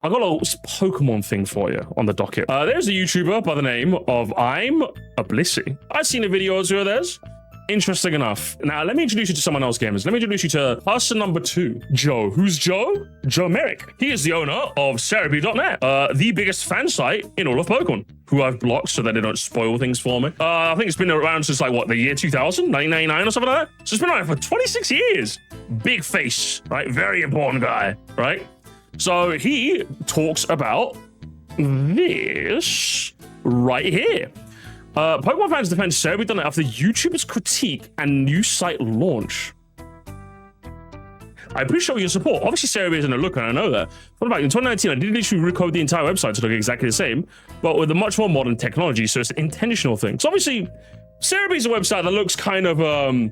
I got a Pokemon thing for you on the docket. There's a YouTuber by the name of I'm a Blisy. I've seen a video or two of theirs. Interesting enough. Now, let me introduce you to someone else, gamers. Let me introduce you to person number 2, Joe. Who's Joe? Joe Merrick. He is the owner of Cerebi.net, the biggest fan site in all of Pokemon, who I've blocked so that they don't spoil things for me. I think it's been around since like, what, the year 2000, 1999 or something like that? So it's been around for 26 years. Big face, right? Very important guy, right? So he talks about this right here. Pokemon fans defend Cerebi.net after YouTubers' critique and new site launch. I appreciate your support. Obviously, Cerebi isn't a look, and I know that. What about in 2019? I did literally recode the entire website to look exactly the same, but with a much more modern technology, so it's an intentional thing. So obviously, Cerebi is a website that looks kind of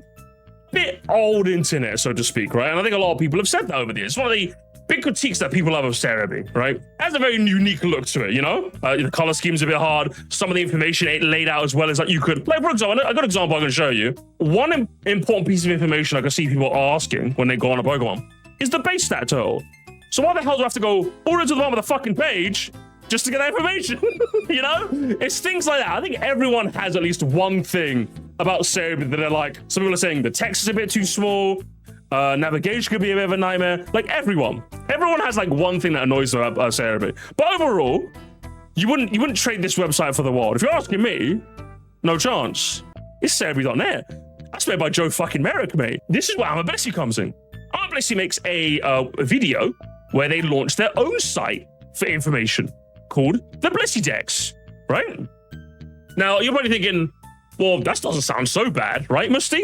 bit old internet, so to speak, right? And I think a lot of people have said that over the years. It's one of the big critiques that people have of Cerebi, right? It has a very unique look to it, you know? The color scheme's a bit hard. Some of the information ain't laid out as well as like you could. Like, for example, I got an example I can show you. One important piece of information I can see people asking when they go on a Pokemon is the base stat total. So why the hell do I have to go all the way to the bottom of the fucking page just to get that information? You know? It's things like that. I think everyone has at least one thing about Cerebi that they're like, some people are saying the text is a bit too small, navigation could be a bit of a nightmare. Like everyone has like one thing that annoys them about Cerebi. But overall, you wouldn't trade this website for the world. If you're asking me, no chance. It's Cerebi.net. That's made by Joe fucking Merrick, mate. This is where I'm a Blisy comes in. I'm a Blisy makes a video where they launch their own site for information called the Blisy Dex, right? Now you're probably thinking, well, that doesn't sound so bad, right, Musty?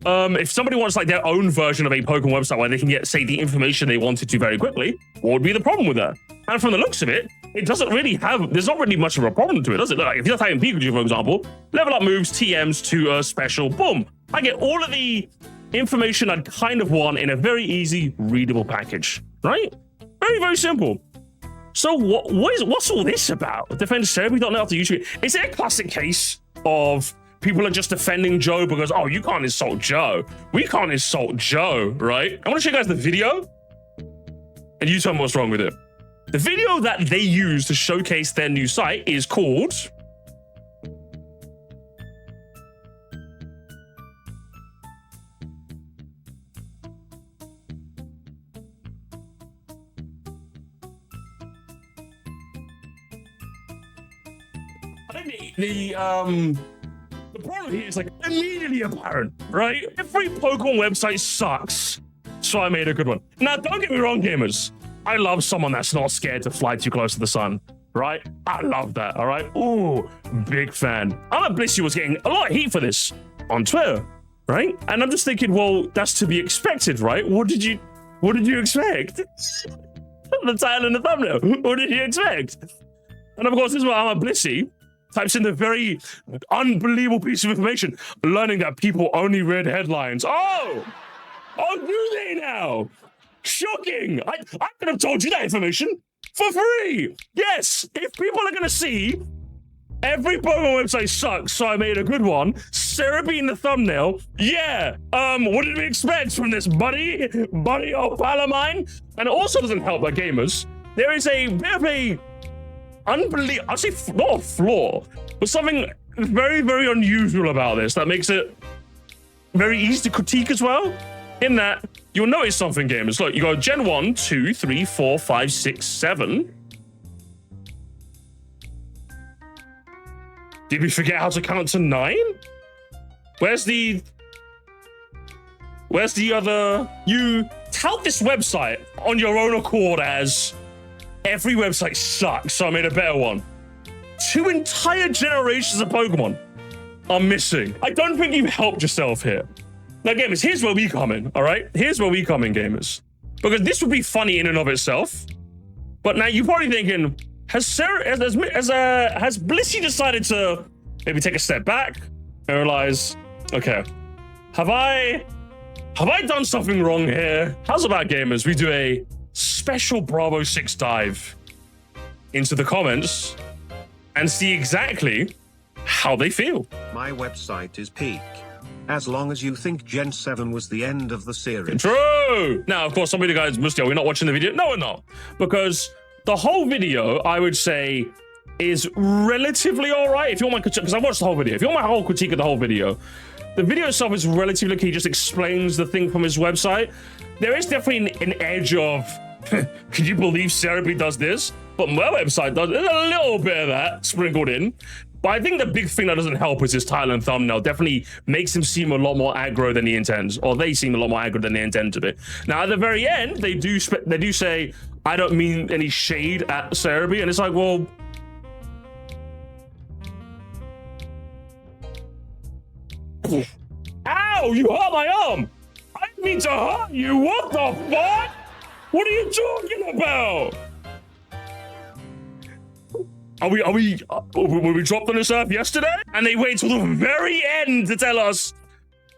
If somebody wants like their own version of a Pokemon website where they can get, say, the information they wanted to very quickly, what would be the problem with that? And from the looks of it, it doesn't really have, there's not really much of a problem to it, does it? Like, if you're typing Pikachu, for example, level up moves, TMs to a special, boom. I get all of the information I'd kind of want in a very easy, readable package, right? Very, very simple. So what's all this about? Defend Cerebi.net after YouTube. Is it a classic case of people are just defending Joe because, oh, you can't insult Joe. We can't insult Joe, right? I want to show you guys the video, and you tell me what's wrong with it. The video that they use to showcase their new site is called... The problem here is like immediately apparent, right? Every Pokemon website sucks, so I made a good one. Now, don't get me wrong, gamers. I love someone that's not scared to fly too close to the sun, right? I love that, all right? Ooh, big fan. I'm a Blisy was getting a lot of heat for this on Twitter, right? And I'm just thinking, well, that's to be expected, right? What did you expect? The title and the thumbnail. What did you expect? And of course, this is why I'm a Blisy. Types in the very unbelievable piece of information, learning that people only read headlines. Oh, do they now? Shocking. I could have told you that information for free. Yes, if people are going to see every Pokemon website sucks, so I made a good one, Cerebi in the thumbnail, yeah, what did we expect from this buddy or pal of mine? And it also doesn't help that gamers, there is a bit of a unbelievable, I'd say not a flaw, but something very, very unusual about this that makes it very easy to critique as well. In that, you'll notice something, gamers. Look, you got Gen 1, 2, 3, 4, 5, 6, 7. Did we forget how to count to 9? Where's the other? You tout this website on your own accord as every website sucks, so I made a better one. 2 entire generations of Pokemon are missing. I don't think you've helped yourself here. Now, gamers, here's where we come in, all right? Here's where we come in, gamers. Because this would be funny in and of itself. But now you're probably thinking, has Blisy decided to maybe take a step back and realize, okay, have I done something wrong here? How's about, gamers, we do a special Bravo 6 dive into the comments and see exactly how they feel. My website is peak. As long as you think Gen 7 was the end of the series. True! Now, of course, some of you guys must go, we're not watching the video. No, we're not. Because The whole video, I would say, is relatively all right. If you want my critique, because I watched the whole video. If you want my whole critique of the whole video, the video itself is relatively key. He just explains the thing from his website. There is definitely an edge of, can you believe Cerebi does this? But my website does. There's a little bit of that sprinkled in. But I think the big thing that doesn't help is his title and thumbnail definitely makes him seem a lot more aggro than he intends, or they seem a lot more aggro than they intend to be. Now, at the very end, they do say, I don't mean any shade at Cerebi, and it's like, well, ow, you hurt my arm. I didn't mean to hurt you. What the fuck? What are you talking about? Were we dropped on this earth yesterday? And they wait till the very end to tell us,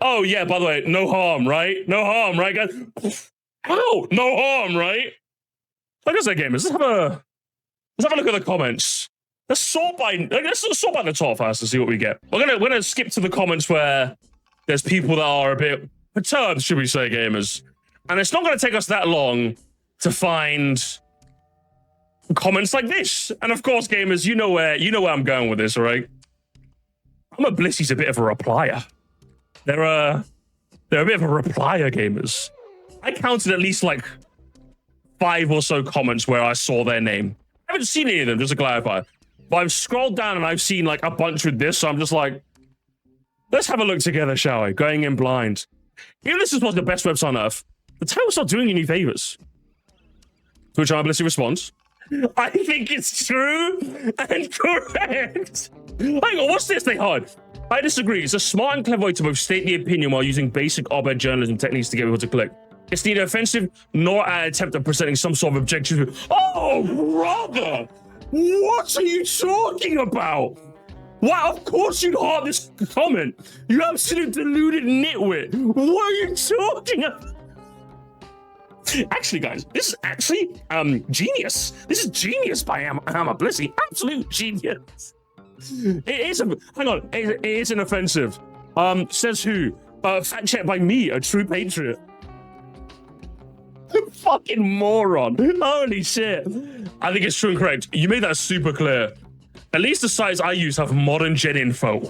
oh yeah, by the way, no harm, right? No harm, right, guys? Ow, no harm, right? Like I said, gamers, let's have a look at the comments. Let's sort by the top first to see what we get. We're gonna skip to the comments where there's people that are a bit perturbed, should we say, gamers. And it's not gonna take us that long to find comments like this. And of course, gamers, you know where I'm going with this, all right? Blissy's a bit of a replier. They're a bit of a replier, gamers. I counted at least like 5 or so comments where I saw their name. I haven't seen any of them, just to clarify. But I've scrolled down and I've seen like a bunch with this, so I'm just like, let's have a look together, shall we? Going in blind. Even this is not the best website on earth, the title's not doing you any favors. To which Blissy responds, I think it's true and correct. Hang on, what's this they hide? I disagree. It's a smart and clever way to both state the opinion while using basic op-ed journalism techniques to get people to click. It's neither offensive nor an attempt at presenting some sort of objective. Oh, brother! What are you talking about? Wow, of course you'd heart this comment. You absolute deluded nitwit. What are you talking about? Actually, guys, this is actually genius. This is genius by Blissy. Absolute genius. It is hang on, it is inoffensive. Says who? Fact check by me, a true patriot. Fucking moron. Holy shit. I think it's true and correct. You made that super clear. At least the sites I use have modern gen info.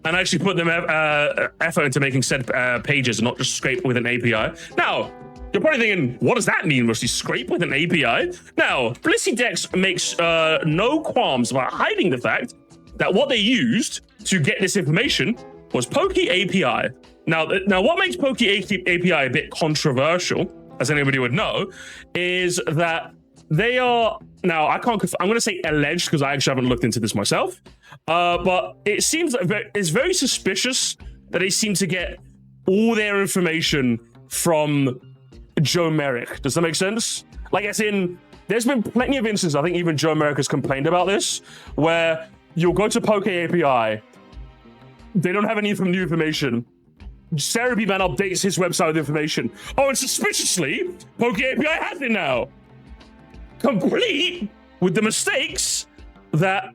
And actually put them effort into making said pages and not just scrape with an API. Now, you're probably thinking, what does that mean? Was he scrape with an API? Now, Blissy Dex makes no qualms about hiding the fact that what they used to get this information was Pokey API. Now, what makes Pokey API a bit controversial, as anybody would know, is that they are, now I can't, I'm going to say alleged because I actually haven't looked into this myself, but it seems like it's very suspicious that they seem to get all their information from Joe Merrick. Does that make sense? Like, as in, there's been plenty of instances, I think even Joe Merrick has complained about this, where you'll go to Poke API, they don't have any new information. Cerebi man updates his website with information. Oh, and suspiciously, Poke API has it now. Complete with the mistakes that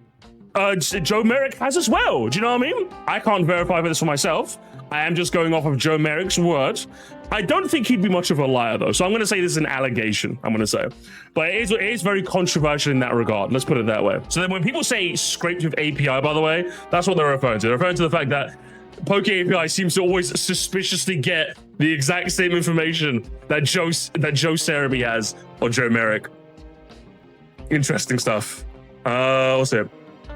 Joe Merrick has as well. Do you know what I mean? I can't verify this for myself. I am just going off of Joe Merrick's words. I don't think he'd be much of a liar, though. So I'm going to say this is an allegation, I'm going to say. But it is very controversial in that regard. Let's put it that way. So then when people say scraped with API, by the way, that's what they're referring to. They're referring to the fact that Poke API seems to always suspiciously get the exact same information that Joe Cerebi has on Joe Merrick. Interesting stuff. What's it?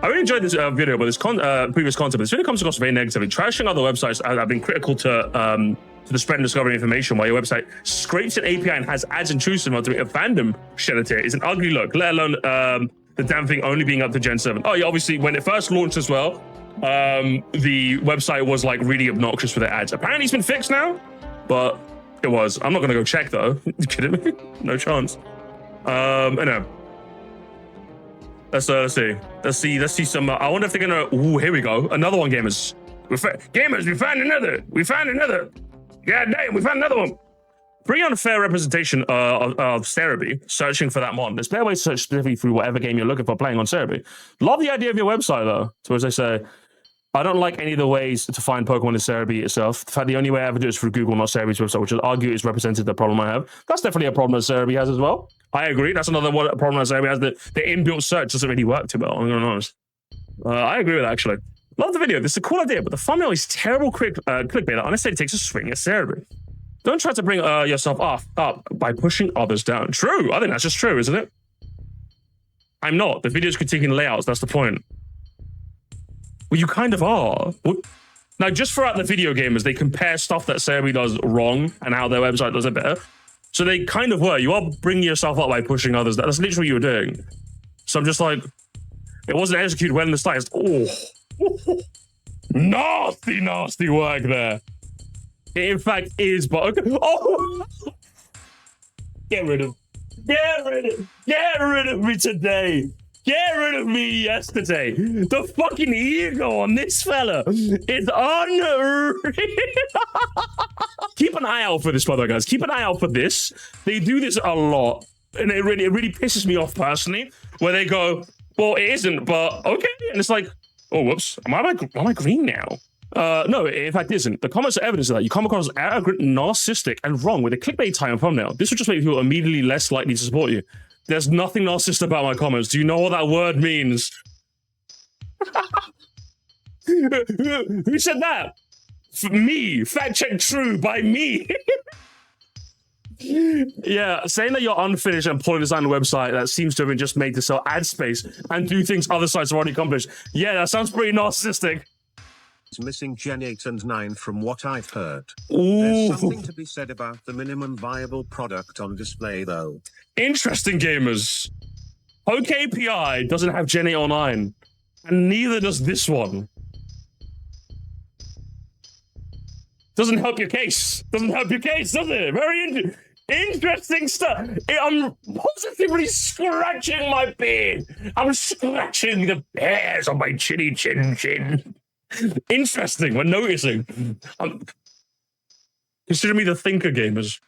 I really enjoyed this video, but this previous content, this video comes across very negatively. Trashing other websites have been critical to the spread and discovery information, while your website scrapes an API and has ads intrusive onto a fandom shed it. It's an ugly look, let alone the damn thing only being up to Gen 7. Oh yeah, obviously when it first launched as well, the website was like really obnoxious for the ads. Apparently it's been fixed now, but it was. I'm not gonna go check though. You kidding me? No chance. Anyway. Let's see some. I wonder if they're gonna. Ooh, here we go. Another one, gamers. We found another. God damn, we found another one. Pretty unfair representation of Cerebi. Searching for that mod. There's better ways to search specifically through whatever game you're looking for playing on Cerebi. Love the idea of your website though. So as I say, I don't like any of the ways to find Pokemon in Cerebi itself. In fact, the only way I ever do is through Google, not Cerebi's website, which I'd argue is represented the problem I have. That's definitely a problem that Cerebi has as well. I agree. That's another problem I say. Has the inbuilt search doesn't really work too well. I'm going to be honest. I agree with that, actually. Love the video. This is a cool idea, but the thumbnail is terrible clickbait that honestly takes a swing at Cerebi. Don't try to bring yourself up by pushing others down. True. I think that's just true, isn't it? I'm not. The video's critiquing layouts. That's the point. Well, you kind of are. Now, just throughout the video gamers, they compare stuff that Cerebi does wrong and how their website does it better. So they kind of were. You are bringing yourself up by pushing others. That's literally what you were doing. So I'm just like, it wasn't executed well in the start. Oh. Nasty, nasty work there. It in fact is, but okay. Oh, get rid of me today. Get rid of me yesterday. The fucking ego on this fella is unreal. Keep an eye out for this, by the way, guys. Keep an eye out for this. They do this a lot, and it really pisses me off personally. Where they go, well, it isn't, but okay, and it's like, oh, whoops, am I green now? No, it in fact isn't. The comments are evidence of that. You come across as arrogant, narcissistic, and wrong with a clickbait time thumbnail. This will just make people immediately less likely to support you. There's nothing narcissistic about my comments. Do you know what that word means? Who said that? For me. Fact check true by me. Yeah, saying that you're unfinished and poorly designed website that seems to have been just made to sell ad space and do things other sites have already accomplished. Yeah, that sounds pretty narcissistic. It's missing Gen 8 and 9 from what I've heard. Ooh. There's something to be said about the minimum viable product on display, though. Interesting, gamers. OKPI doesn't have Gen 8 or 9, and neither does this one. Doesn't help your case. Doesn't help your case, does it? Very interesting stuff. I'm positively scratching my beard. I'm scratching the hairs on my chinny chin. Interesting. We're noticing. Consider me the thinker, gamers.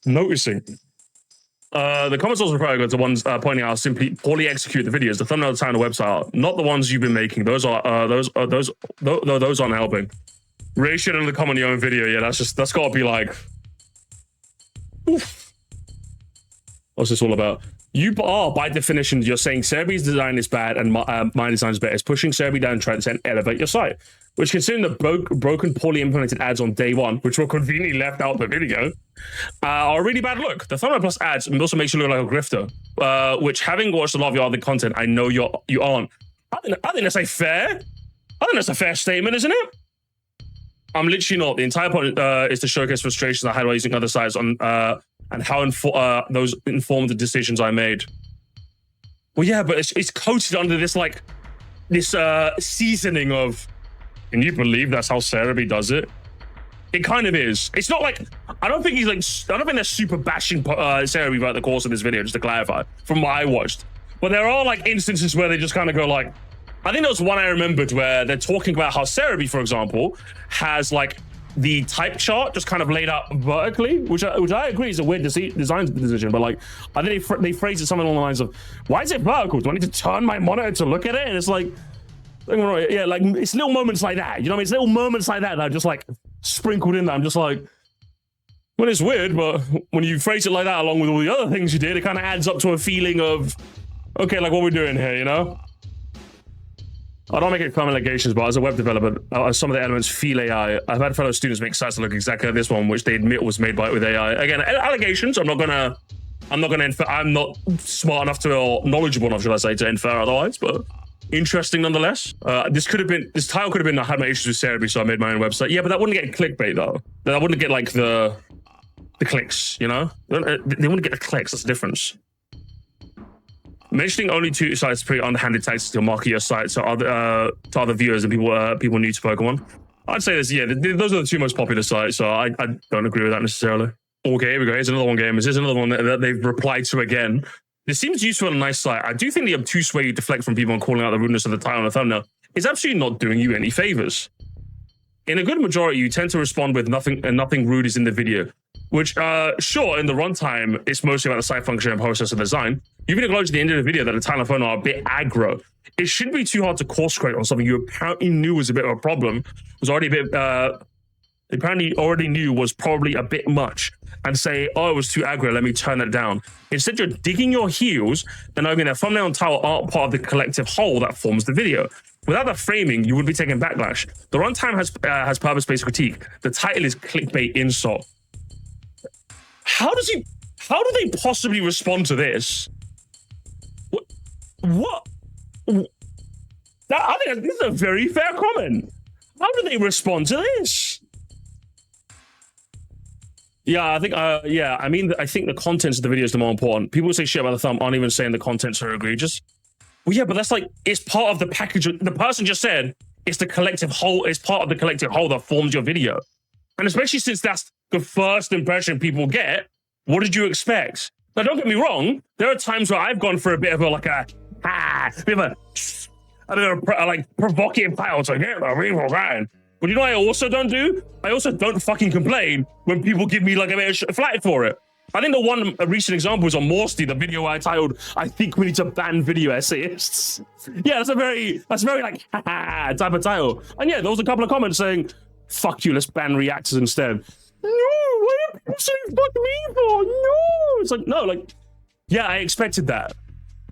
Noticing. The comments also probably go to ones pointing out simply poorly execute the videos. The thumbnail, the time, the website are not the ones you've been making. Those aren't helping. Really shouldn't have come on your own video. Yeah, that's got to be like, oof. What's this all about? You are, by definition, you're saying Cerebi's design is bad and my design is better. It's pushing Cerebi down, trying to elevate your site. Which, considering the broken, poorly implemented ads on day one, which were conveniently left out of the video, are a really bad look. The thumbnail plus ads also makes you look like a grifter. Which, having watched a lot of your other content, I know you aren't. I think that's a fair. I think that's a fair statement, isn't it? I'm literally not. The entire point is to showcase frustrations I had while using other sites on and how those informed the decisions I made. Well, yeah, but it's coated under this seasoning of. Can you believe that's how Cerebi does it? It kind of is. It's not like I don't think they're super bashing Cerebi throughout the course of this video. Just to clarify, from what I watched, but there are like instances where they just kind of go like. I think there was one I remembered where they're talking about how Cerebi, for example, has like the type chart just kind of laid out vertically, which I agree is a weird design decision, but like I think they phrase it something along the lines of, "Why is it vertical? Do I need to turn my monitor to look at it?" And it's like, yeah, like it's little moments like that. You know what I mean? It's little moments like that that are just like sprinkled in there. I'm just like, well, it's weird, but when you phrase it like that along with all the other things you did, it kind of adds up to a feeling of, okay, like what we're doing here, you know? I don't make it common allegations, but as a web developer, some of the elements feel AI. I've had fellow students make sites that look exactly like this one, which they admit was made with AI. Again, allegations. I'm not smart enough to, or knowledgeable enough, should I say, to infer otherwise. But interesting nonetheless. This title could have been I had my issues with Cerebi, so I made my own website. Yeah, but that wouldn't get clickbait though. That wouldn't get like the clicks. You know, they wouldn't get the clicks. That's the difference. Mentioning only 2 sites is pretty underhanded tactics to market your site to other viewers and people new to Pokemon. I'd say those are the 2 most popular sites, so I don't agree with that necessarily. Okay, here we go. Here's another one, gamers. Here's another one that they've replied to again. This seems useful on a nice site. I do think the obtuse way you deflect from people and calling out the rudeness of the title and the thumbnail is absolutely not doing you any favors. In a good majority, you tend to respond with nothing rude is in the video. Which, sure, in the runtime, it's mostly about the site function and process of design. You've been acknowledged at the end of the video that the title and thumbnail are a bit aggro. It shouldn't be too hard to course correct on something you apparently knew was a bit of a problem. It was already a they apparently already knew was probably a bit much and say, oh, it was too aggro, let me turn it down. Instead, you're digging your heels and knowing that thumbnail and title aren't part of the collective whole that forms the video. Without the framing, you would be taking backlash. The runtime has purpose-based critique. The title is clickbait insult. How do they possibly respond to this? What? I think this is a very fair comment. How do they respond to this? Yeah, I think, I think the contents of the video is the more important. People who say shit about the thumb aren't even saying the contents are egregious. Well, yeah, but that's like, it's part of the package. The person just said it's the collective whole, it's part of the collective whole that forms your video. And especially since that's the first impression people get, what did you expect? Now, don't get me wrong. There are times where I've gone for a bit of a, like a provocative title to get the people going. But you know what I also don't do? I also don't fucking complain when people give me like a bit of flack for it. I think a recent example was on Moresty, the video I titled, I think we need to ban video essayists. Yeah, that's a very like, type of title. And yeah, there was a couple of comments saying, fuck you, let's ban reactors instead. No, what are people saying fuck me for? No! It's like, no, like, yeah, I expected that.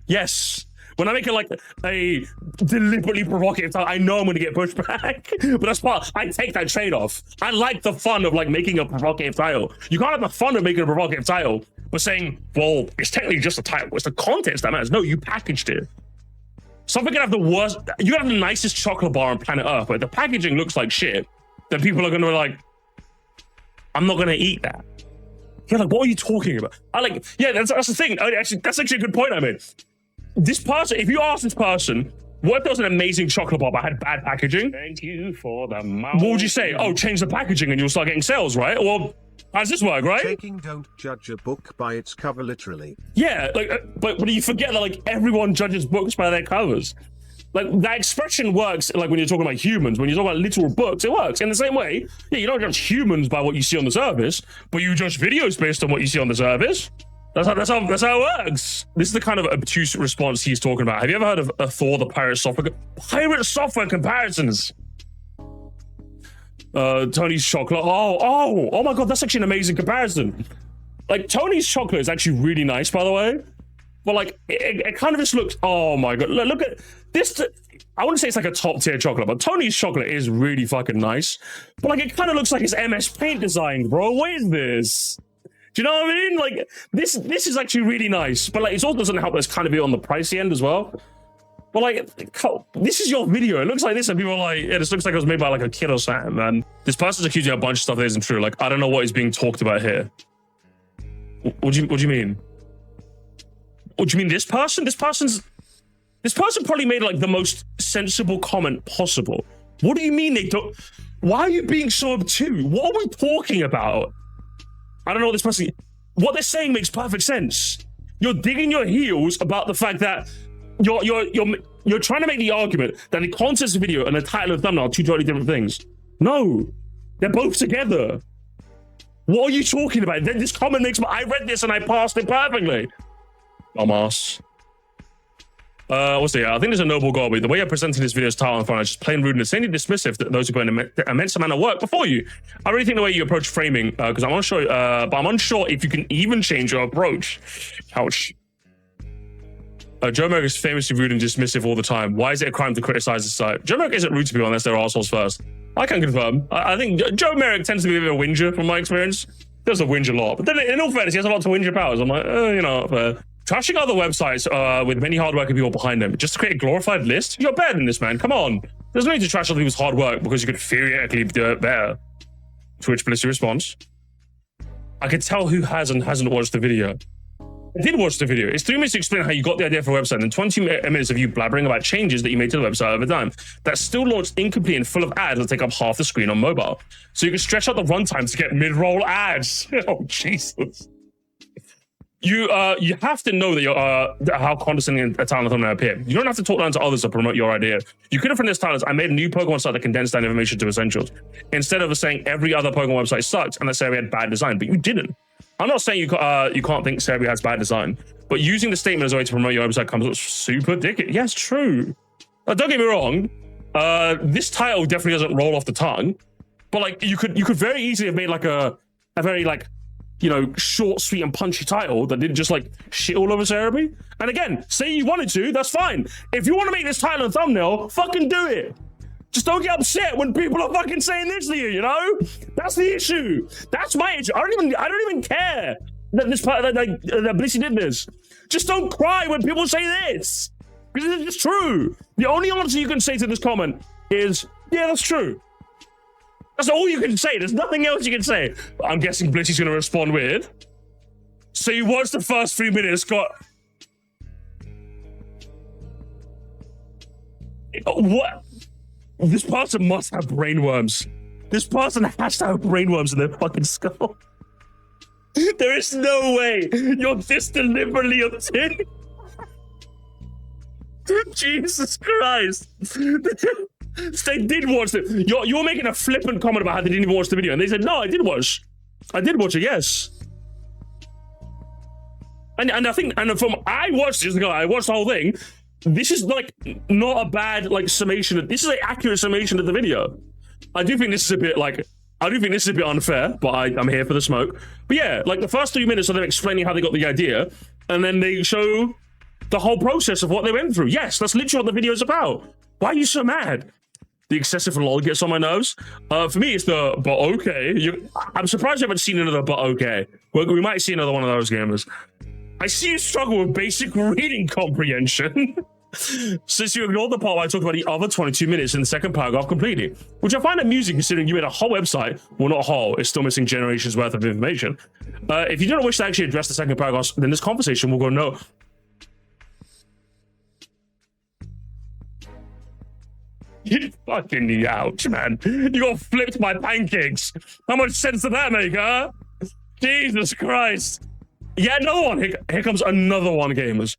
Yes. When I make it like a deliberately provocative title, I know I'm going to get pushed back. But that's part, I take that trade-off. I like the fun of like making a provocative title. You can't have the fun of making a provocative title, but saying, well, it's technically just a title. It's the content that matters. No, you packaged it. Something can have the worst, you have the nicest chocolate bar on planet Earth, but if the packaging looks like shit, then people are going to be like, I'm not going to eat that. You're like, what are you talking about? That's the thing. That's actually a good point I made. This person, if you ask this person, what if there was an amazing chocolate bar but had bad packaging? Thank you for the mouth. What would you say? Oh, change the packaging and you'll start getting sales, right? Well, how does this work, right? Don't judge a book by its cover, literally. Yeah, but you forget that like everyone judges books by their covers. Like that expression works like when you're talking about humans, when you're talking about literal books, it works. In the same way, yeah, you don't judge humans by what you see on the surface, but you judge videos based on what you see on the surface. That's how it works. This is the kind of obtuse response he's talking about. Have you ever heard of Thor the pirate software comparisons? Tony's chocolate. Oh my god, that's actually an amazing comparison. Like Tony's chocolate is actually really nice, by the way. But like it kind of just looks, oh my god, look at this. I wouldn't say it's like a top tier chocolate, but Tony's chocolate is really fucking nice. But like it kind of looks like it's MS Paint designed, bro. What is this? Do you know what I mean? Like this is actually really nice, but like it also doesn't help us kind of be on the pricey end as well. But like, this is your video. It looks like this, and people are like, yeah, this looks like it was made by like a kid or something, man. This person's accusing a bunch of stuff that isn't true. Like, I don't know what is being talked about here. What do you mean? What do you mean? This person probably made like the most sensible comment possible. What do you mean they don't? Why are you being so obtuse? What are we talking about? I don't know what this person, what they're saying makes perfect sense. You're digging your heels about the fact that you're trying to make the argument that the content of the video and the title and thumbnail are two totally different things. No, they're both together. What are you talking about? This comment makes I read this and I passed it perfectly. Dumbass. What's the? I think there's a noble goal, but the way you're presenting this video's title and thumbnail is just plain rude and insanely dismissive to those who put in an immense amount of work before you. I really think the way you approach framing, because I'm unsure, but I'm unsure if you can even change your approach. Ouch. Joe Merrick is famously rude and dismissive all the time. Why is it a crime to criticize his site? Joe Merrick isn't rude to people unless they're assholes first. I can confirm. I think Joe Merrick tends to be a bit of a whinger from my experience. He does a whinge a lot, but then in all fairness, he has a lot to whinge about. I'm like, not fair. Trashing other websites with many hardworking people behind them just to create a glorified list? You're better than this, man. Come on. There's no need to trash other people's hard work because you could theoretically do it better. Twitch blisy response. I could tell who has and hasn't watched the video. I did watch the video. It's 3 minutes to explain how you got the idea for a website and 20 minutes of you blabbering about changes that you made to the website over time. That's still launched incomplete and full of ads that take up half the screen on mobile. So you can stretch out the runtime to get mid-roll ads. Oh, Jesus. You have to know that you're how condescending a talent thumbnail appear. You don't have to talk down to others to promote your idea. You could have from this talent, I made a new Pokemon site that condensed down information to essentials. Instead of saying every other Pokemon website sucked and that Cerebi had bad design, but you didn't. I'm not saying you can't think Cerebi has bad design, but using the statement as a way to promote your website comes up super dickhead. Yes, true. Don't get me wrong. This title definitely doesn't roll off the tongue. But like you could very easily have made like a very like, you know, short, sweet, and punchy title that didn't just like shit all over Cerebi. And again, say you wanted to, that's fine. If you want to make this title and thumbnail, fucking do it. Just don't get upset when people are fucking saying this to you, you know? That's the issue. That's my issue. I don't even care that this part that Blisy did this. Just don't cry when people say this. Because it's true. The only answer you can say to this comment is, yeah, that's true. That's all you can say. There's nothing else you can say. I'm guessing Blisy's going to respond with, so you watched the first 3 minutes, got... What? This person must have brainworms. This person has to have brainworms in their fucking skull. There is no way you're this deliberately obtuse. Jesus Christ. They did watch it. You're making a flippant comment about how they didn't even watch the video, and they said, no, I did watch it, yes. And I think, and from I watched this, I watched the whole thing. This is like not a bad like summation. This is an accurate summation of the video. I do think this is a bit like, I do think this is a bit unfair, but I'm here for the smoke. But yeah, like the first 3 minutes of them explaining how they got the idea, and then they show the whole process of what they went through. Yes, that's literally what the video is about. Why are you so mad? The excessive lol gets on my nerves. For me, it's the but okay. I'm surprised you haven't seen another but okay. We might see another one of those gamers. I see you struggle with basic reading comprehension. Since you ignored the part where I talked about the other 22 minutes in the second paragraph completely, which I find amusing considering you made a whole website. Well, not a whole, it's still missing generations worth of information. If you don't wish to actually address the second paragraph, then this conversation will go no. You fucking ouch, man. You got flipped by pancakes. How much sense did that make, huh? Jesus Christ. Yeah, another one. Here comes another one, gamers.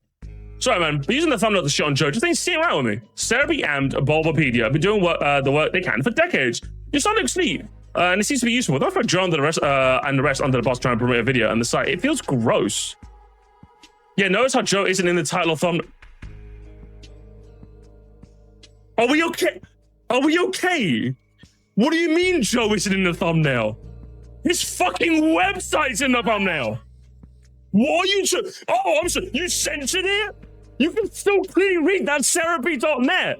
Sorry, man, but using the thumbnail to shit on Joe, just ain't sitting around with me. Cerebi and Bulbapedia have been doing the work they can for decades. Your son looks neat, and it seems to be useful. Don't throw Joe and the rest under the bus trying to promote a video on the site. It feels gross. Yeah, notice how Joe isn't in the title or thumbnail. Are we okay? Are we okay? What do you mean Joe isn't in the thumbnail? His fucking website's in the thumbnail. What are you? Oh, I'm sorry. You censored it? You can still clearly read that Cerebi.net.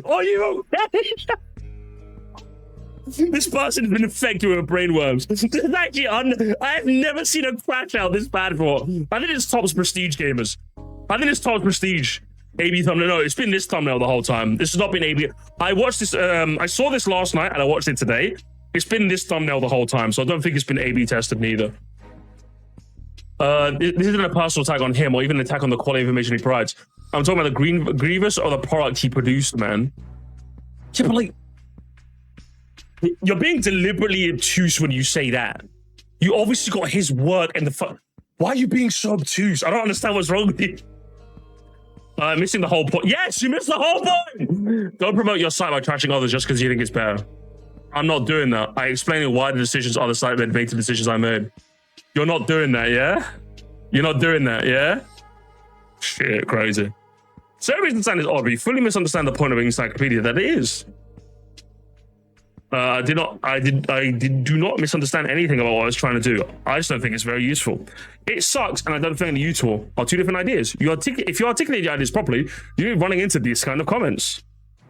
Are you okay? This person has been infected with brainworms. This is actually I have never seen a crash out this bad before. I think it's tops prestige gamers. I think it's tops prestige. AB thumbnail. No, it's been this thumbnail the whole time. This has not been AB. I watched this. I saw this last night and I watched it today. It's been this thumbnail the whole time, so I don't think it's been AB tested neither. This isn't a personal attack on him or even an attack on the quality of information he provides. I'm talking about the Grievous or the product he produced, man. Yeah, but like, you're being deliberately obtuse when you say that. You obviously got his work and the Why are you being so obtuse? I don't understand what's wrong with you. Missing the whole point. Yes, you missed the whole point. Don't promote your site by trashing others just because you think it's better. I'm not doing that. I explained why the decisions on the site made the decisions I made. You're not doing that, yeah? You're not doing that, yeah? Shit, crazy. Cerebi's design is odd, but you fully misunderstand the point of encyclopedia that it is. I do not misunderstand anything about what I was trying to do. I just don't think it's very useful. It sucks, and I don't think you two are two different ideas. If you articulate the ideas properly, you're running into these kind of comments.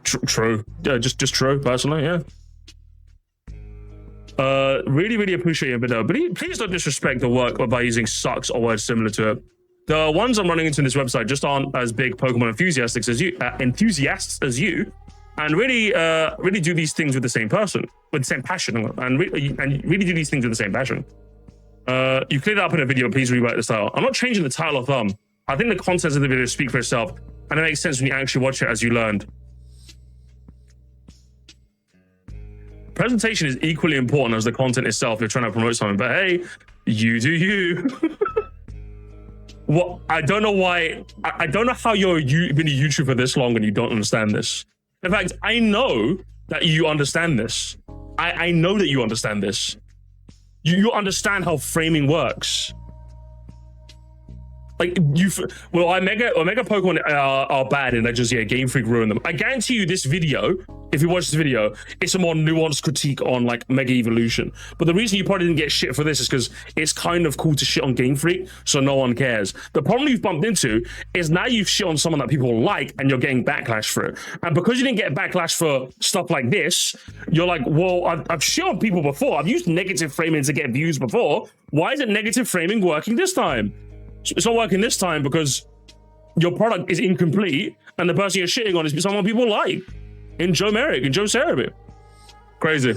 True. Yeah, just true, personally, yeah. Really appreciate your video, but please don't disrespect the work by using sucks or words similar to it. The ones I'm running into in this website just aren't as big Pokemon enthusiasts as you, and really do these things with the same passion, and really do these things with the same passion. You cleared that up in a video, please rewrite the style. I'm not changing the title or thumb. I think the contents of the video speak for itself, and it makes sense when you actually watch it as you learned. Presentation is equally important as the content itself if you're trying to promote something, but hey, you do you. Well, I don't know why. I don't know how you've been a YouTuber for this long and you don't understand this. In fact, I know that you understand this. I know that you understand this. You understand how framing works. Like Omega Pokemon are bad and they're just, yeah, Game Freak ruined them. I guarantee you this video if you watch this video, it's a more nuanced critique on like Mega Evolution. But the reason you probably didn't get shit for this is because it's kind of cool to shit on Game Freak, so no one cares. The problem you've bumped into is now you've shit on someone that people like and you're getting backlash for it. And because you didn't get backlash for stuff like this, you're like, well, I've shit on people before. I've used negative framing to get views before. Why isn't negative framing working this time? It's not working this time because your product is incomplete and the person you're shitting on is someone people like. In Joe Merrick, in Joe Cerebi. Crazy.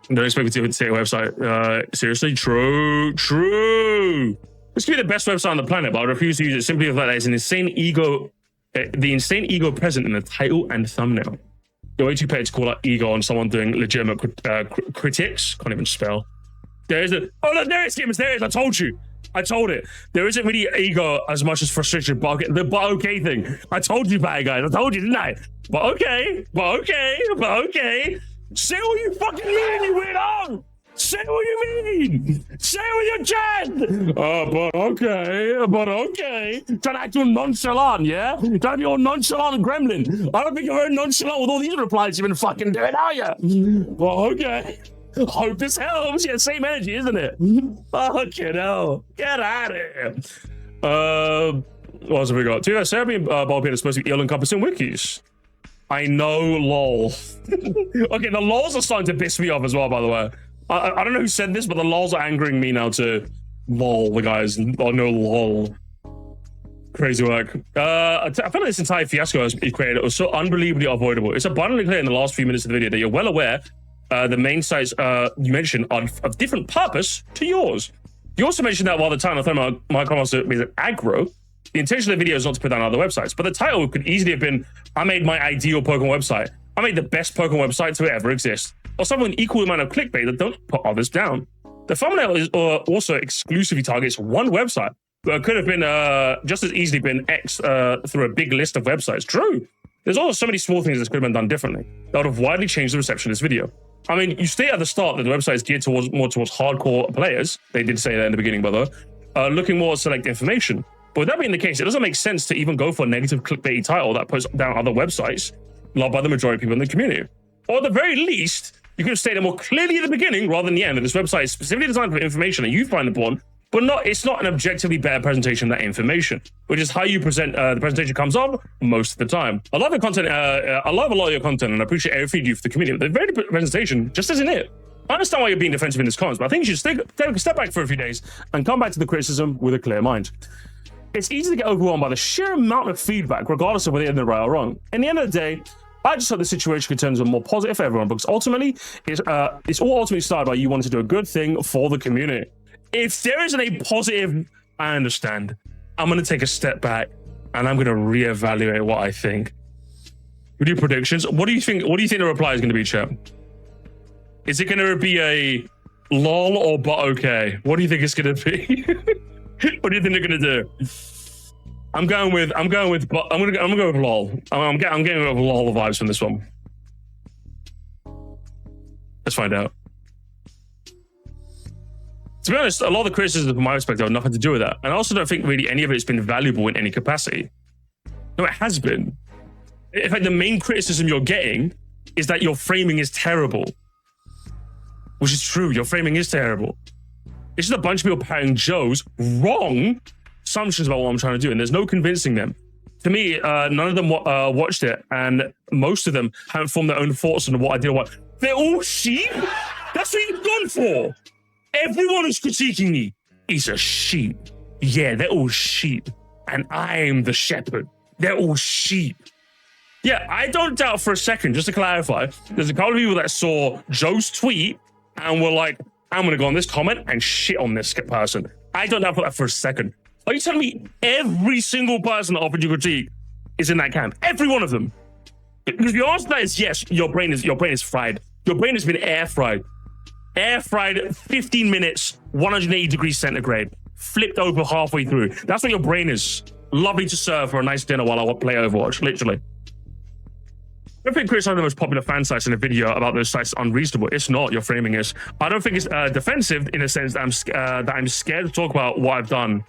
Don't expect me to say a website. Seriously? True. This could be the best website on the planet, but I refuse to use it simply for the fact that it's an insane ego, the insane ego present in the title and thumbnail. You're way too paid to call out ego on someone doing legitimate critiques. Can't even spell. There is a, oh look, there it is, there it is, I told you. I told it. There isn't really ego as much as frustration, but okay, the but okay thing. I told you, bad guys. I told you, didn't I? But okay. Say what you fucking mean, you weirdo. Say what you mean. Say it with your chest. But okay. Trying to act all nonchalant, yeah? Trying to be all nonchalant gremlin. I don't think you're very nonchalant with all these replies you've been fucking doing, are you? But okay. Hope this helps. Yeah, same energy, isn't it? Fucking hell. Get out of here. What else have we got? Two Serbian ball pit is supposed to be all-encompassing wikis. I know, lol. Okay, the lols are starting to piss me off as well, by the way. I don't know who said this, but the lols are angering me now too. Lol, the guys. Oh no, lol. Crazy work. I feel like this entire fiasco has been created. It was so unbelievably avoidable. It's abundantly clear in the last few minutes of the video that you're well aware the main sites you mentioned are of different purpose to yours. You also mentioned that while the title of the my comments is aggro, the intention of the video is not to put down other websites, but the title could easily have been, I made my ideal Pokemon website. I made the best Pokemon website to ever exist. Or something with an equal amount of clickbait that don't put others down. The thumbnail is also exclusively targets one website, but it could have been just as easily been X through a big list of websites. True. There's also so many small things that could have been done differently that would have widely changed the reception of this video. I mean, you state at the start that the website is geared more towards hardcore players. They did say that in the beginning, by the way. Looking more to select information. But with that being the case, it doesn't make sense to even go for a negative clickbaity title that puts down other websites loved by the majority of people in the community. Or at the very least, you could have stated more clearly at the beginning rather than the end that this website is specifically designed for information that you find important, but it's not an objectively better presentation of that information, which is how you present the presentation comes off most of the time. I love your content. I love a lot of your content and I appreciate every feed you for the community. But the very presentation just isn't it. I understand why you're being defensive in this comments, but I think you should take a step back for a few days and come back to the criticism with a clear mind. It's easy to get overwhelmed by the sheer amount of feedback, regardless of whether you're in the right or wrong. In the end of the day, I just hope the situation can turn into more positive for everyone, because ultimately, it's all ultimately started by you wanting to do a good thing for the community. If there isn't a positive, I understand. I'm going to take a step back and I'm going to reevaluate what I think. We do predictions. What do you think? What do you think the reply is going to be, chat? Is it going to be a lol or but okay? What do you think it's going to be? What do you think they're going to do? I'm going with go with lol. I'm getting with lol vibes from this one. Let's find out. To be honest, a lot of the criticism from my perspective have nothing to do with that. And I also don't think really any of it's been valuable in any capacity. No, it has been. In fact, the main criticism you're getting is that your framing is terrible. Which is true, your framing is terrible. It's just a bunch of people parroting Joe's wrong assumptions about what I'm trying to do, and there's no convincing them. To me, none of them watched it, and most of them haven't formed their own thoughts on what I did or what. They're all sheep? That's what you've gone for. Everyone who's critiquing me is a sheep. Yeah, they're all sheep. And I'm the shepherd. They're all sheep. Yeah, I don't doubt for a second, just to clarify, there's a couple of people that saw Joe's tweet and were like, I'm going to go on this comment and shit on this person. I don't doubt for that for a second. Are you telling me every single person that offered you critique is in that camp? Every one of them? Because the answer to that is yes, your brain is fried. Your brain has been air fried. Air fried 15 minutes, 180 degrees centigrade, flipped over halfway through. That's what your brain is. Lovely to serve for a nice dinner while I play Overwatch, literally. I don't think criticizing the most popular fan sites in a video about those sites is unreasonable. It's not. Your framing is. I don't think it's defensive in a sense that I'm scared to talk about what I've done.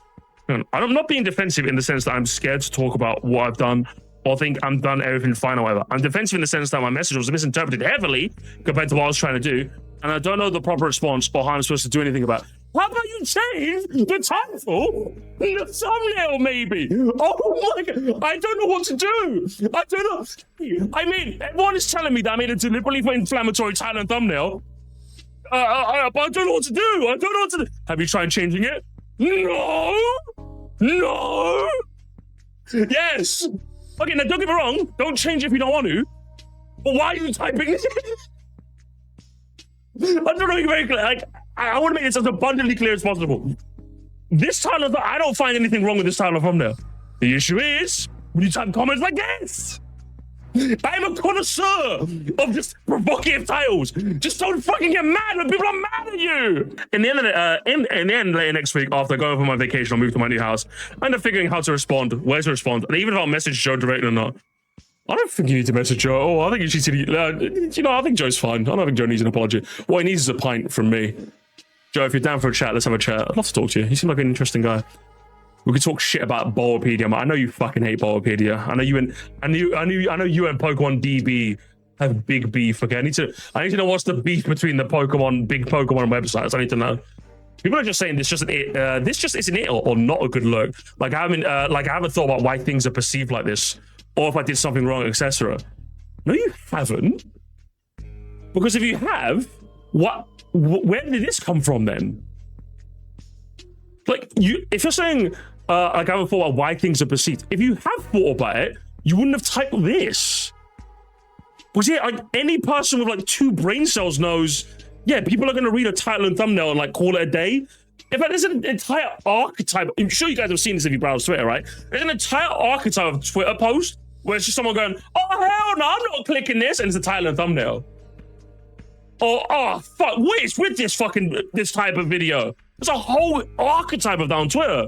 I'm not being defensive in the sense that I'm scared to talk about what I've done or think I'm done everything fine or whatever. I'm defensive in the sense that my message was misinterpreted heavily compared to what I was trying to do, and I don't know the proper response or how I'm supposed to do anything about it. How about you change the title, the thumbnail maybe? Oh my God, I don't know what to do. I don't know. I mean, everyone is telling me that I made a deliberately inflammatory title and thumbnail, but I don't know what to do. I don't know what to do. Have you tried changing it? No. Yes. Okay, now don't get me wrong. Don't change if you don't want to. But why are you typing this? I don't know, make it very clear. Like, I want to make this as abundantly clear as possible. This title, I don't find anything wrong with this title thumbnail. The issue is when you type comments like this. I'm a connoisseur of just provocative titles. Just don't fucking get mad when people are mad at you. In the end, later next week, after going for my vacation, I'll move to my new house. I end up figuring how to respond, where to respond, and even if I'll message Joe directly or not. I don't think you need to message Joe. Oh, I think you should. I think Joe's fine. I don't think Joe needs an apology. What he needs is a pint from me. Joe, if you're down for a chat, let's have a chat. I'd love to talk to you. You seem like an interesting guy. We could talk shit about Bulbapedia, but I know you fucking hate Bulbapedia. I know you and Pokemon DB have big beef. Okay, I need to know what's the beef between the big Pokemon websites. I need to know. People are just saying this just isn't it or not a good look. Like I haven't thought about why things are perceived like this, or if I did something wrong, etc. No, you haven't. Because if you have, where did this come from then? Like if you're saying like I haven't thought about why things are perceived, if you have thought about it, you wouldn't have typed this. Because yeah, like any person with like 2 brain cells knows, yeah, people are gonna read a title and thumbnail and like call it a day. In fact, there's an entire archetype. I'm sure you guys have seen this if you browse Twitter, right? There's an entire archetype of Twitter post where it's just someone going, oh hell no, I'm not clicking this, and it's a title and thumbnail. Or oh fuck, what is with this type of video? There's a whole archetype of that on Twitter.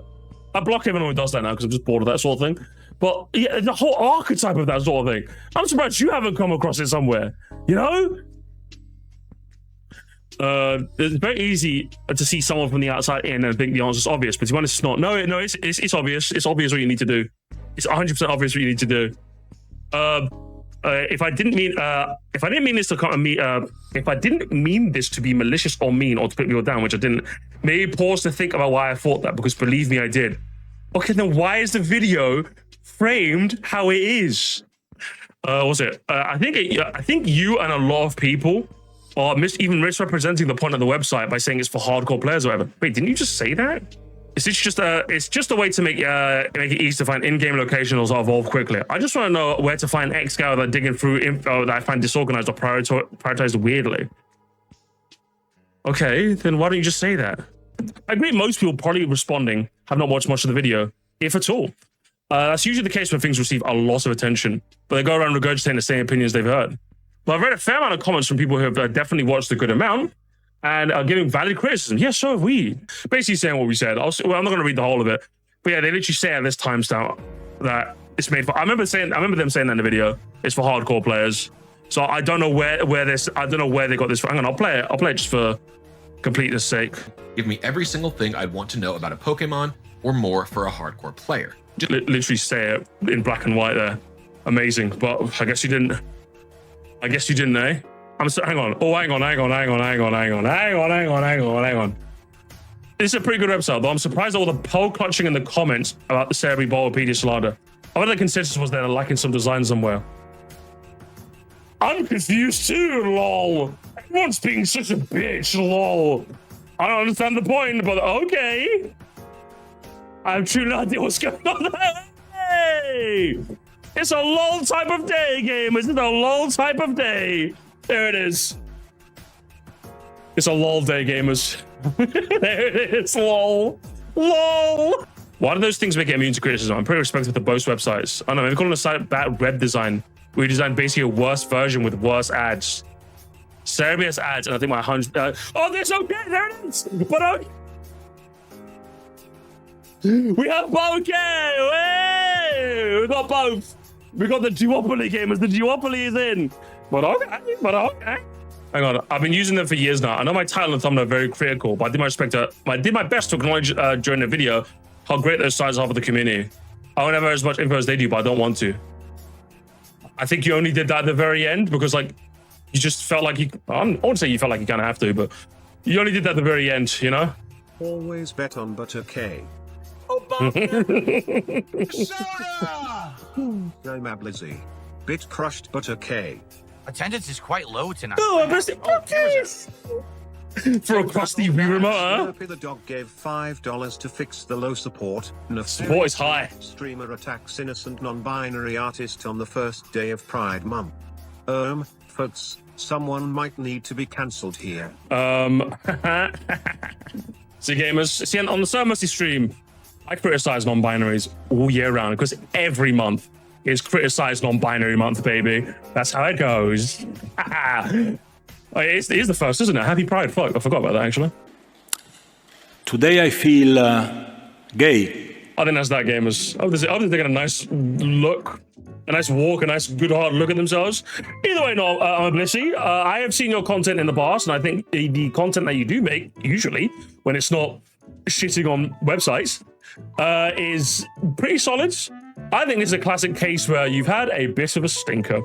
I block everyone who does that now because I'm just bored of that sort of thing. But yeah, the whole archetype of that sort of thing. I'm surprised you haven't come across it somewhere. You know? It's very easy to see someone from the outside in and think the answer's obvious, but to be honest, it's not. No, it's obvious. It's obvious what you need to do. It's 100% obvious what you need to do. If I didn't mean this to be malicious or mean or to put people down, which I didn't, maybe pause to think about why I thought that, because believe me, I did. Okay, then why is the video framed how it is? What's it? I think you and a lot of people are even misrepresenting the point of the website by saying it's for hardcore players or whatever. Wait, didn't you just say that? It's just a way to make it easy to find in-game locations or evolve quickly. I just want to know where to find X guy without digging through info that I find disorganized or prioritized weirdly. Okay, then why don't you just say that? I agree most people probably responding have not watched much of the video, if at all. That's usually the case when things receive a lot of attention, but they go around regurgitating the same opinions they've heard. But I've read a fair amount of comments from people who have definitely watched a good amount and are giving valid criticism. Yeah, so have we. Basically saying what we said. I'm not going to read the whole of it, but yeah, they literally say at this timestamp that it's made for. I remember them saying that in the video. It's for hardcore players. So I don't know where they got this from. Hang on, I'll play it just for completeness sake. Give me every single thing I'd want to know about a Pokemon or more for a hardcore player. Literally say it in black and white there. Amazing, but I guess you didn't. Eh? Hang on. Oh, hang on. This is a pretty good website, though. I'm surprised at all the pole clutching in the comments about the Cerebi Bulbapedia slander. I bet the consensus was they're lacking some design somewhere. I'm confused too, lol. Everyone's being such a bitch, lol. I don't understand the point, but okay. I have truly no idea what's going on there. Hey! It's a lol type of day, gamers. It's a lol type of day. There it is. It's a lol day, gamers. There it is, lol. Lol. Why do those things make it immune to criticism? I'm pretty respectful to both websites. I don't know, maybe calling a site bad web design. We designed basically a worse version with worse ads. Cerebi has ads, and I think my 100... oh, that's okay, there it is. But okay. We have both, hey! We got both. We got the duopoly gamers. The duopoly is in. But okay. Hang on, I've been using them for years now. I know my title and thumbnail are very critical, but I did my best to acknowledge during the video how great those sites are for the community. I don't have as much info as they do, but I don't want to. I think you only did that at the very end because like you just felt like you. I wouldn't say you felt like you kind of have to, but you only did that at the very end, you know. Always bet on Butter K. Soda! I'm a blisy. Bit crushed Butter K. Attendance is quite low tonight. Oh, I missed it. For a crusty Wii remote, huh? Larper the dog gave $5 to fix the low support. Support is high. Streamer attacks innocent non-binary artist on the first day of Pride Month. Folks, someone might need to be cancelled here. See, gamers, see on the Moresty stream, I criticize non-binaries all year round because every month is criticize non-binary month, baby. That's how it goes. It is the first, isn't it? Happy Pride. Fuck, I forgot about that, actually. Today I feel gay. I think that's that, gamers. I was taking a nice look, a nice walk, a nice good hard look at themselves. Either way, no, I'm a blisy. I have seen your content in the past, and I think the content that you do make, usually, when it's not shitting on websites, is pretty solid. I think it's a classic case where you've had a bit of a stinker.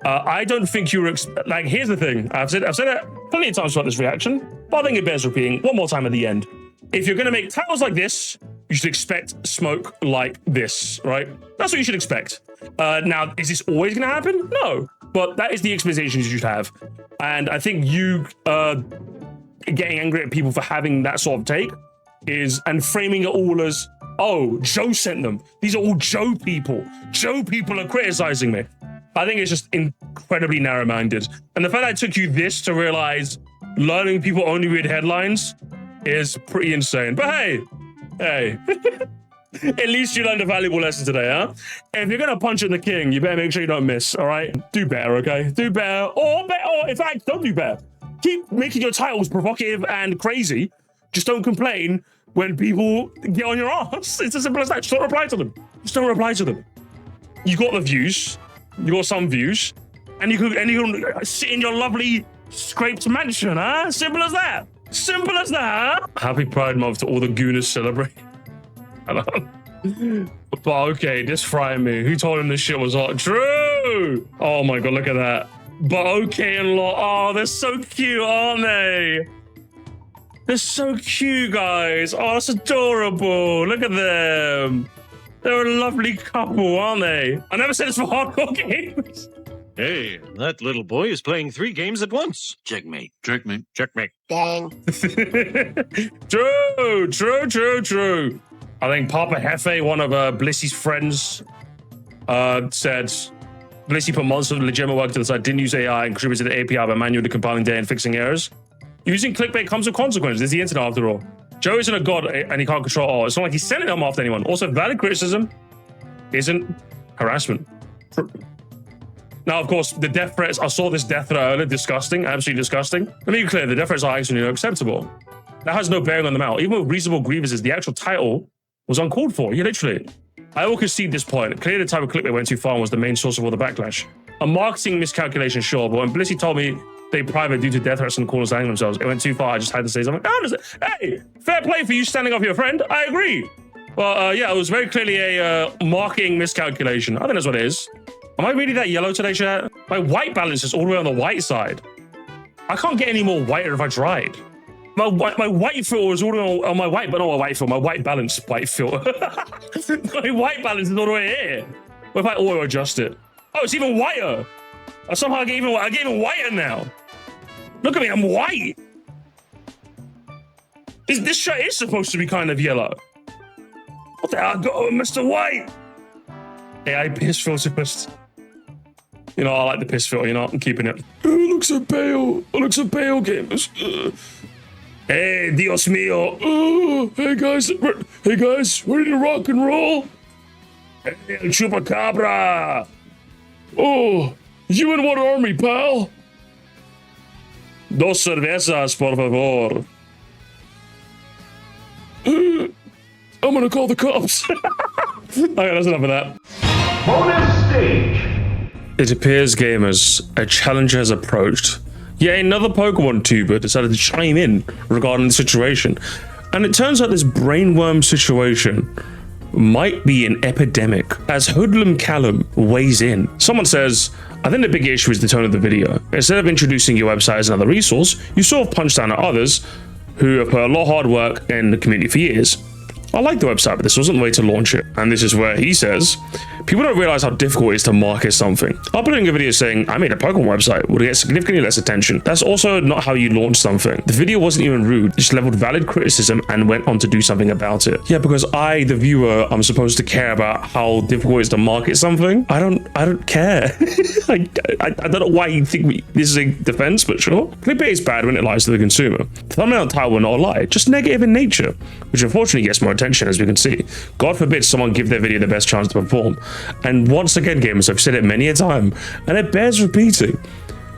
I don't think you were like. Here's the thing. I've said it plenty of times throughout this reaction, but I think it bears repeating one more time at the end. If you're gonna make titles like this, you should expect smoke like this, right? That's what you should expect. Now, is this always gonna happen? No, but that is the expectations you should have. And I think you getting angry at people for having that sort of take and framing it all as, oh, Joe sent them. These are all Joe people. Joe people are criticizing me. I think it's just incredibly narrow-minded. And the fact that it took you this to realize learning people only read headlines is pretty insane. But hey, at least you learned a valuable lesson today, huh? If you're gonna punch in the king, you better make sure you don't miss, all right? Do better, okay? Do better, or in fact, don't do better. Keep making your titles provocative and crazy. Just don't complain when people get on your ass. It's as simple as that. Just don't reply to them. Just don't reply to them. You got the views. You got some views. And you can sit in your lovely scraped mansion, huh? Simple as that. Simple as that, huh? Happy Pride Month to all the gooners celebrating. But okay, this frying me. Who told him this shit was hot? True! Oh my god, look at that. But okay and lot. Oh, they're so cute, aren't they? They're so cute, guys. Oh, that's adorable. Look at them. They're a lovely couple, aren't they? I never said this for hardcore games. Hey, that little boy is playing 3 games at once. Checkmate. Checkmate. Checkmate. Dang. True. I think Papa Hefe, one of Blissy's friends, said, Blisy put months of legitimate work to the side, didn't use AI, and contributed to the API by manually compiling data and fixing errors. Using clickbait comes with consequences. It's the internet after all. Joe isn't a god and he can't control all. It's not like he's sending them after anyone. Also, valid criticism isn't harassment. Now, of course, the death threats, I saw this death threat earlier, disgusting, absolutely disgusting. Let me be clear, the death threats are actually acceptable. That has no bearing on them out. Even with reasonable grievances, the actual title was uncalled for. Yeah, literally. I will concede this point. Clearly the type of clickbait went too far and was the main source of all the backlash. A marketing miscalculation, sure, but when Blisy told me they private due to death threats and callers hanging themselves, it went too far. I just had to say something. Hey, fair play for you standing up for your friend. I agree. Well, yeah, it was very clearly a marketing miscalculation. I think that's what it is. Am I really that yellow today, chat? My white balance is all the way on the white side. I can't get any more whiter if I tried. My white filter is all the way on my white, but not my white filter, my white balance white filter. My white balance is all the way here. What if I auto adjust it? Oh, it's even whiter. I somehow get even whiter now. Look at me, I'm white. This shirt is supposed to be kind of yellow. What the hell? I got Mr. White. AI piss filter. You know, I like the piss filter, you know, I'm keeping it. Oh, it looks so pale. It looks so pale, gamers. Hey, Dios mío. Oh, hey guys, ready to rock and roll? Hey, Chupacabra. Oh, you in what army, pal? Dos cervezas, por favor. I'm gonna call the cops. Okay, that's enough of that. Bonus stage. It appears, gamers, a challenger has approached. Yet another Pokemon tuber decided to chime in regarding the situation. And it turns out this brainworm situation might be an epidemic. As Hoodlum Callum weighs in, someone says, I think the big issue is the tone of the video. Instead of introducing your website as another resource, you sort of punch down at others who have put a lot of hard work in the community for years. I like the website, but this wasn't the way to launch it. And this is where he says, people don't realize how difficult it is to market something. Uploading a video saying, I made a Pokemon website would get significantly less attention. That's also not how you launch something. The video wasn't even rude, it just leveled valid criticism and went on to do something about it. Yeah, because I, the viewer, I'm supposed to care about how difficult it is to market something. I don't care. I don't know why you think this is a defense, but sure. Clickbait is bad when it lies to the consumer. The thumbnail and title were not a lie, just negative in nature, which unfortunately gets more attention, as we can see. God forbid someone give their video the best chance to perform. And once again, gamers, I've said it many a time, and it bears repeating.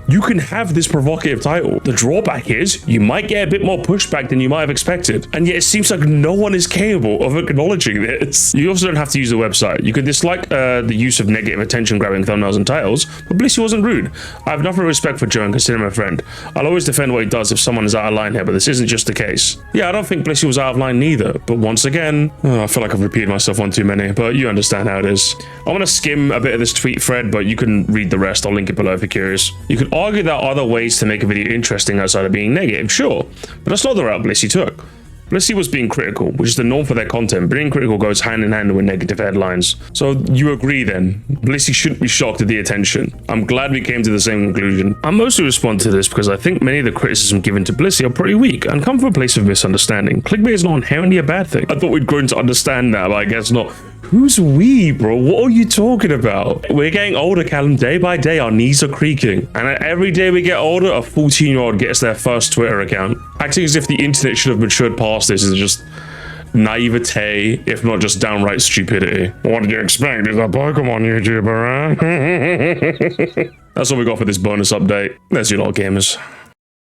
You can have this provocative title. The drawback is you might get a bit more pushback than you might have expected. And yet it seems like no one is capable of acknowledging this. You also don't have to use the website. You could dislike the use of negative attention grabbing thumbnails and titles, but Blisy wasn't rude. I have nothing but respect for Joe and consider him a friend. I'll always defend what he does if someone is out of line here, but this isn't just the case. Yeah, I don't think Blisy was out of line neither, but once again, I feel like I've repeated myself one too many, but you understand how it is. I want to skim a bit of this tweet thread, but you can read the rest. I'll link it below if you're curious. You could argue there are other ways to make a video interesting outside of being negative, sure, but that's not the route Blisy took. Blisy was being critical, which is the norm for their content. Being critical goes hand in hand with negative headlines. So you agree then? Blisy shouldn't be shocked at the attention. I'm glad we came to the same conclusion. I mostly respond to this because I think many of the criticism given to Blisy are pretty weak and come from a place of misunderstanding. Clickbait is not inherently a bad thing. I thought we'd grown to understand that, but I guess not. Who's we, bro? What are you talking about? We're getting older, Callum. Day by day, our knees are creaking. And every day we get older, a 14-year-old gets their first Twitter account. Acting as if the internet should have matured past this is just naivete, if not just downright stupidity. What did you expect? Is a Pokemon YouTuber, huh? That's all we got for this bonus update. There's your lot, gamers.